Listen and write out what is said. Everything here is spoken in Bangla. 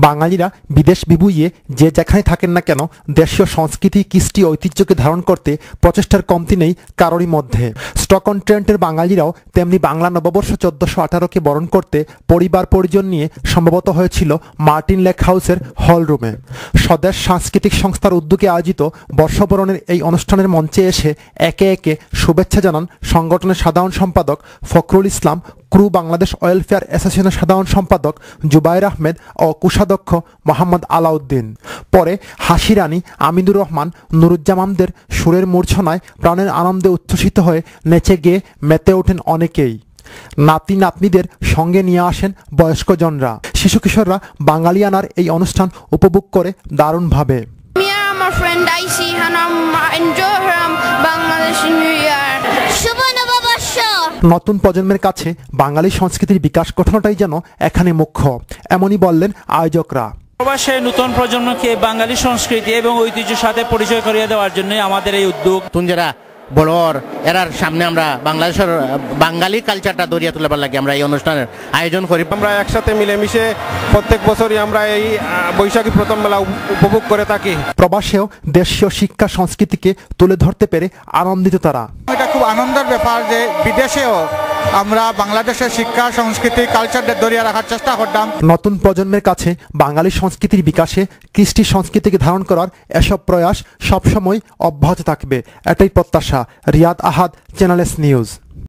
বাঙালিরা বিদেশ বিভুঁইয়ে যে যেখানে থাকেন না কেন দেশীয় সংস্কৃতি কৃষ্টি ঐতিহ্যকে ধারণ করতে প্রচেষ্টার কমতি নেই কারোরই মধ্যে। স্টক-অন-ট্রেন্টের বাঙালিরাও তেমনি বাংলা নববর্ষ 1418কে বরণ করতে পরিবার পরিজন নিয়ে সম্ভবত হয়েছিল মার্টিন লেক হাউসের হলরুমে। স্বদেশ সাংস্কৃতিক সংস্থার উদ্যোগে আয়োজিত বর্ষবরণের এই অনুষ্ঠানের মঞ্চে এসে একে একে শুভেচ্ছা জানান সংগঠনের সাধারণ সম্পাদক ফখরুল ইসলাম, ক্রু বাংলাদেশ ওয়েলফেয়ার অ্যাসোসিয়েশনের সাধারণ সম্পাদক জুবায়ের আহমেদ ও কোষাধ্যক্ষ মোহাম্মদ আলাউদ্দিন। পরে হাসি রানী আমিনুর রহমান, নুরুজ্জামানদের সুরের মূর্ছনায় প্রাণের আনন্দে উচ্ছ্বসিত হয়ে নেচে গেয়ে মেতে ওঠেন অনেকেই। নাতি নাতনিদের সঙ্গে নিয়ে আসেন বয়স্কজনরা। শিশু কিশোররা বাঙালিয়ানার এই অনুষ্ঠান উপভোগ করে দারুণভাবে। আমার ফ্রেন্ড আইসি হানাম এনজয় বাংলাদেশ নিউ ইয়ার শুভ নববর্ষ। নতুন প্রজন্মের কাছে বাঙালি সংস্কৃতির বিকাশ ঘটানোটাই যেন এখানে মুখ্য, এমনই বললেন আয়োজকরা। প্রবাসে নতুন প্রজন্মকে বাঙালি সংস্কৃতি এবং ঐতিহ্যের সাথে পরিচয় করিয়ে দেওয়ার জন্য আমাদের এই উদ্যোগ। নতুন যারা বড় এরার সামনে আমরা বাংলাদেশের বাঙালি কালচারটা দরিয়া তুলবার লাগে আমরা এই অনুষ্ঠানের আয়োজন করি। আমরা একসাথে মিলেমিশে প্রত্যেক বছরই আমরা এই বৈশাখী প্রথম মেলা উপভোগ করে থাকি। প্রবাসেও দেশীয় শিক্ষা সংস্কৃতিকে তুলে ধরতে পেরে আনন্দিত তারা। এটা খুব আনন্দের ব্যাপার যে বিদেশেও আমরা বাংলাদেশের শিক্ষা সংস্কৃতি কালচারটা ধরিয়ে রাখার চেষ্টা করতাম। নতুন প্রজন্মের কাছে বাঙালি সংস্কৃতির বিকাশে কৃষ্টি সংস্কৃতিকে ধারণ করার এসব প্রয়াস সবসময় অব্যাহত থাকবে, এটাই প্রত্যাশা। রিয়াদ আহাদ, চ্যানেল এস নিউজ।